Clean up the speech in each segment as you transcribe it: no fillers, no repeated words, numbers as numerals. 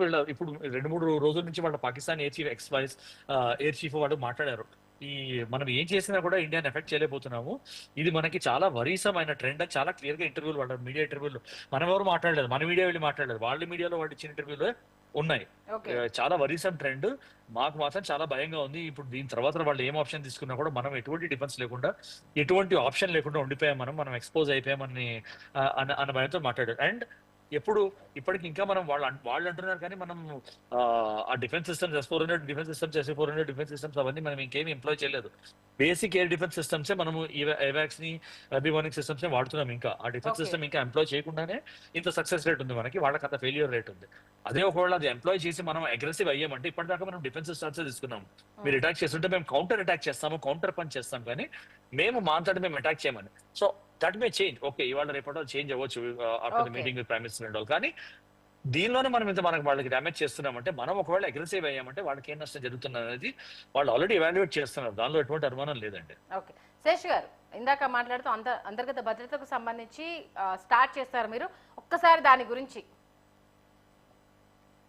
వీళ్ళ ఇప్పుడు 2-3 రోజుల నుంచి వాళ్ళ పాకిస్తాన్ ఎయిర్ చీఫ్ వాడు మాట్లాడారు. మనం ఏం చేసినా కూడా ఇండియాని ఎఫెక్ట్ చేయలేకపోతున్నాము. ఇది మనకి చాలా వరీసమైన ట్రెండ్ అని చాలా క్లియర్ గా ఇంటర్వ్యూలు వాళ్ళ మీడియా ఇంటర్వ్యూలు మనం ఎవరు మాట్లాడలేదు. మన మీడియా వెళ్ళి మాట్లాడలేదు. వాళ్ళ మీడియాలో వాళ్ళు ఇచ్చిన ఇంటర్వ్యూలో ఉన్నాయి. చాలా వరీసం ట్రెండ్. మాకు మాత్రం చాలా భయంగా ఉంది. ఇప్పుడు దీని తర్వాత వాళ్ళు ఏం ఆప్షన్ తీసుకున్నా కూడా మనం ఎటువంటి డిఫెన్స్ లేకుండా, ఎటువంటి ఆప్షన్ లేకుండా ఉండిపోయాం. మనం ఎక్స్పోజ్ అయిపోయామని అన్న భయంతో మాట్లాడారు. అండ్ ఇప్పటికి ఇంకా మనం వాళ్ళు అంటున్నారు కానీ మనం ఆ defence systems S-400 defence systems, S-400 defence systems అవన్నీ మనం ఇంకేమి ఎంప్లాయ్ చేయలేదు. బేసిక్ ఎయిర్ డిఫెన్స్ సిస్టమ్సే మనము ఏవాక్స్ ని, ఎర్లీ వార్నింగ్ సిస్టమ్స్ వాడుతున్నాం. ఇంకా ఆ డిఫెన్స్ సిస్టమ్ ఇంకా ఎంప్లాయ్ చేయకుండానే ఇంత సక్సెస్ రేట్ ఉంది మనకి, వాళ్ళకి అంత ఫెయిల్యూర్ రేట్ ఉంది. అదే ఒకవేళ అది ఎంప్లాయ్ చేసి మనం అగ్రెసివ్ అయ్యామంటే, ఇప్పటిదాకా మనం డిఫెన్స్ సిస్టమ్స్ తీసుకున్నాం. మీరు అటాక్ చేస్తుంటే మేము కౌంటర్ అటాక్ చేస్తాము, కౌంటర్ పంచ్ చేస్తాం, కానీ మేము మాట్లాడి మేము అటాక్ చేయమని. So that may change. Okay, ఇవాళ రేపటి చేంజ్ అవ్వచ్చు after meeting with prime minister and all. కానీ దీనిలోనే మనం మనకి వాళ్ళకి డ్యామేజ్ చేస్తున్నామంటే, మనం ఒకవేళ అగ్రెసివ్ అయ్యామంటే వాళ్ళకి ఏం నష్టం జరుగుతుంది అనేది వాళ్ళు ఆల్రెడీ ఎవాల్యుయేట్ చేస్తున్నారు. దానిలో ఎటువంటి అనుమానం లేదండి. ఓకే, శేష్ గారు ఇందాక మాట్లాడుతూ అంతర్గత భద్రతకు సంబంధించి స్టార్ట్ చేస్తారు మీరు, ఒక్కసారి దాని గురించి.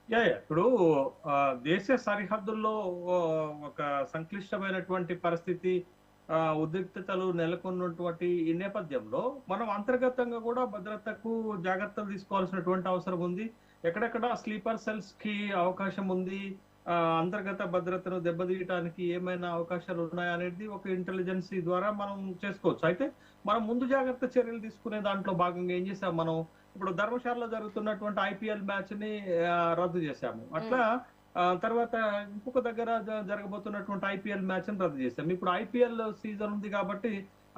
ఇప్పుడు దేశ సరిహద్దుల్లో ఒక సంక్లిష్టమైనటువంటి పరిస్థితి, ఉద్రిక్తతలు నెలకొన్నటువంటి ఈ నేపథ్యంలో మనం అంతర్గతంగా కూడా భద్రతకు జాగ్రత్తలు తీసుకోవాల్సినటువంటి అవసరం ఉంది. ఎక్కడెక్కడ స్లీపర్ సెల్స్ కి అవకాశం ఉంది, అంతర్గత భద్రతను దెబ్బతీయటానికి ఏమైనా అవకాశాలు ఉన్నాయా అనేది ఒక ఇంటెలిజెన్సీ ద్వారా మనం చేసుకోవచ్చు. అయితే మనం ముందు జాగ్రత్త చర్యలు తీసుకునే దాంట్లో భాగంగా ఏం చేసాం, మనం ఇప్పుడు ధర్మశాలలో జరుగుతున్నటువంటి IPL మ్యాచ్ ని రద్దు చేశాము. అట్లా తర్వాత ఇంకొక దగ్గర జరగబోతున్నటువంటి IPL మ్యాచ్ ని రద్దు చేశాం. ఇప్పుడు IPL సీజన్ ఉంది కాబట్టి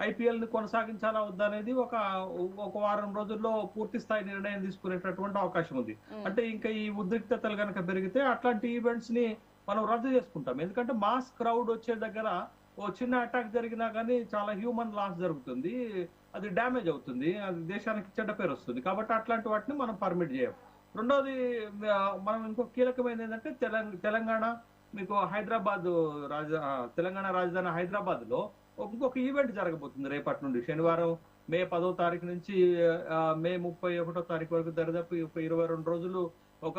IPL ని కొనసాగించాలా వద్దా అనేది ఒక వారం రోజుల్లో పూర్తి స్థాయి నిర్ణయం తీసుకునేటటువంటి అవకాశం ఉంది. అంటే ఇంకా ఈ ఉద్రిక్తతలు కనుక పెరిగితే అట్లాంటి ఈవెంట్స్ ని మనం రద్దు చేసుకుంటాం. ఎందుకంటే మాస్ క్రౌడ్ వచ్చే దగ్గర ఓ చిన్న అటాక్ జరిగినా కానీ చాలా హ్యూమన్ లాస్ జరుగుతుంది, అది డ్యామేజ్ అవుతుంది, అది దేశానికి చెడ్డ పేరు వస్తుంది. కాబట్టి అట్లాంటి వాటిని మనం పర్మిట్ చేయం. రెండోది, మనం ఇంకో కీలకమైనది ఏంటంటే తెలంగాణ మీకు తెలంగాణ రాజధాని హైదరాబాద్ లో ఇంకొక ఈవెంట్ జరగబోతుంది రేపటి నుండి. శనివారం మే 10వ తారీఖు నుంచి మే 31వ తారీఖు వరకు దరిదాపు 22 రోజులు ఒక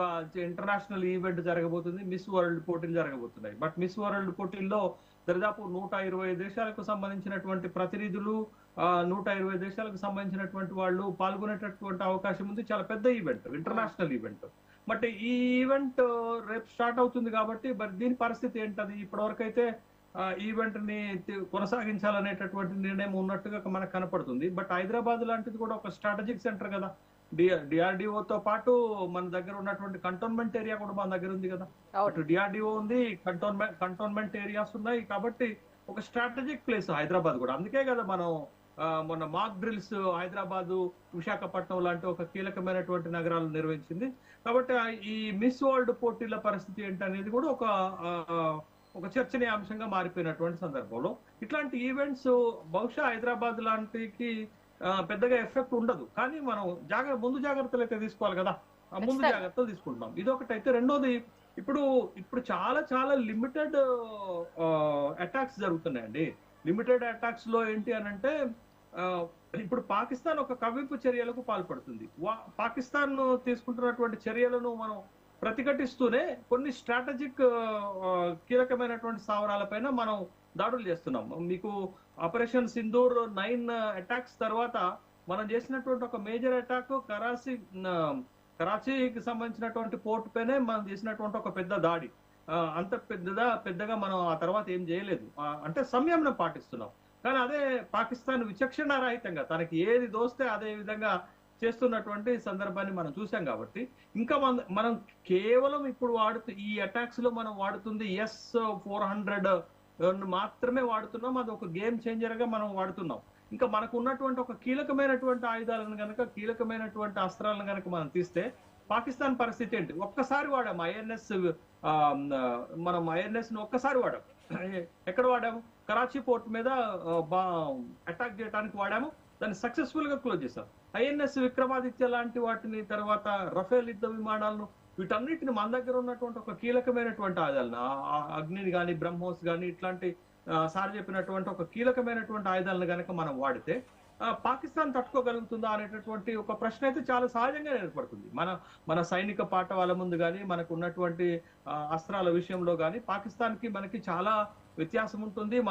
ఇంటర్నేషనల్ ఈవెంట్ జరగబోతుంది. మిస్ వరల్డ్ పోటీలు జరగబోతున్నాయి. బట్ మిస్ వరల్డ్ పోటీల్లో దాదాపు 120 దేశాలకు సంబంధించినటువంటి ప్రతినిధులు, 120 దేశాలకు సంబంధించినటువంటి వాళ్ళు పాల్గొనేటటువంటి అవకాశం ఉంది. చాలా పెద్ద ఈవెంట్, ఇంటర్నేషనల్ ఈవెంట్. బట్ ఈ ఈవెంట్ రేపు స్టార్ట్ అవుతుంది కాబట్టి మరి దీని పరిస్థితి ఏంటది? ఇప్పటివరకు అయితే ఈవెంట్ ని కొనసాగించాలనేటటువంటి నిర్ణయం ఉన్నట్టుగా మనకు కనపడుతుంది. బట్ హైదరాబాద్ లాంటిది కూడా ఒక స్ట్రాటజిక్ సెంటర్ కదా. DRDOతో పాటు మన దగ్గర ఉన్నటువంటి కంటోన్మెంట్ ఏరియా కూడా మన దగ్గర ఉంది కదా. DRDO ఉంది, కంటోన్మెంట్ ఏరియాస్ ఉన్నాయి. కాబట్టి ఒక స్ట్రాటజిక్ ప్లేస్ హైదరాబాద్ కూడా. అందుకే కదా మనం మొన్న మాక్ డ్రిల్స్ హైదరాబాదు, విశాఖపట్నం లాంటి ఒక కీలకమైనటువంటి నగరాలు నిర్వహించింది. కాబట్టి ఈ మిస్ వరల్డ్ పోటీల పరిస్థితి ఏంటనేది కూడా ఒక చర్చనీయాంశంగా మారిపోయినటువంటి సందర్భంలో ఇట్లాంటి ఈవెంట్స్ బహుశా హైదరాబాద్ లాంటికి పెద్దగా ఎఫెక్ట్ ఉండదు. కానీ మనం ముందు జాగ్రత్తలు అయితే తీసుకోవాలి కదా, ఆ ముందు జాగ్రత్తలు తీసుకుంటున్నాం. ఇదొకటైతే. రెండోది, ఇప్పుడు చాలా చాలా లిమిటెడ్ అటాక్స్ జరుగుతున్నాయండి. లిమిటెడ్ అటాక్స్ లో ఏంటి అని అంటే, ఇప్పుడు పాకిస్తాన్ ఒక కవ్వింపు చర్యలకు పాల్పడుతుంది. పాకిస్తాన్ తీసుకుంటున్నటువంటి చర్యలను మనం ప్రతిఘటిస్తూనే కొన్ని స్ట్రాటజిక్ కీలకమైనటువంటి స్థావరాలపైన మనం దాడులు చేస్తున్నాం. మీకు ఆపరేషన్ సింధూర్ 9 అటాక్స్ తర్వాత మనం చేసినటువంటి ఒక మేజర్ అటాక్ కరాచీకి సంబంధించినటువంటి పోర్ట్ పైనే మనం చేసినటువంటి ఒక పెద్ద దాడి. అంత పెద్దగా మనం ఆ తర్వాత ఏం చేయలేదు. అంటే సంయమనం పాటిస్తున్నాం. కానీ అదే పాకిస్తాన్ విచక్షణ రహితంగా తనకి ఏది దోస్తే అదే విధంగా చేస్తున్నటువంటి సందర్భాన్ని మనం చూసాం. కాబట్టి ఇంకా మనం కేవలం ఇప్పుడు ఈ అటాక్స్ లో మనం వాడుతుంది S-400 మాత్రమే వాడుతున్నాం. అది ఒక గేమ్ చేంజర్ గా మనం వాడుతున్నాం. ఇంకా మనకు ఉన్నటువంటి ఒక కీలకమైనటువంటి ఆయుధాలను కనుక, కీలకమైనటువంటి అస్త్రాలను కనుక మనం తీస్తే పాకిస్తాన్ పరిస్థితి ఏంటి? ఒక్కసారి వాడాము మనం INS ను ఒక్కసారి వాడాము. ఎక్కడ వాడాము? కరాచీ పోర్ట్ మీద అటాక్ చేయడానికి వాడాము. దాన్ని సక్సెస్ఫుల్ గా క్లోజ్ చేశాం. INS విక్రమాదిత్య లాంటి వాటిని, తర్వాత రఫేల్ యుద్ధ విమానాలను, వీటన్నిటిని మన దగ్గర ఉన్నటువంటి ఒక కీలకమైనటువంటి ఆయుధాలను, అగ్నిని కానీ, బ్రహ్మోస్ కానీ, ఇట్లాంటి సార్ చెప్పినటువంటి ఒక కీలకమైనటువంటి ఆయుధాలను కనుక మనం వాడితే పాకిస్తాన్ తట్టుకోగలుగుతుందా అనేటటువంటి ఒక ప్రశ్న అయితే చాలా సహజంగా ఏర్పడుతుంది. మన సైనిక పాఠవాల ముందు కానీ, మనకు ఉన్నటువంటి అస్త్రాల విషయంలో కానీ పాకిస్తాన్ కి మనకి చాలా వ్యత్యాసం ఉంటుంది.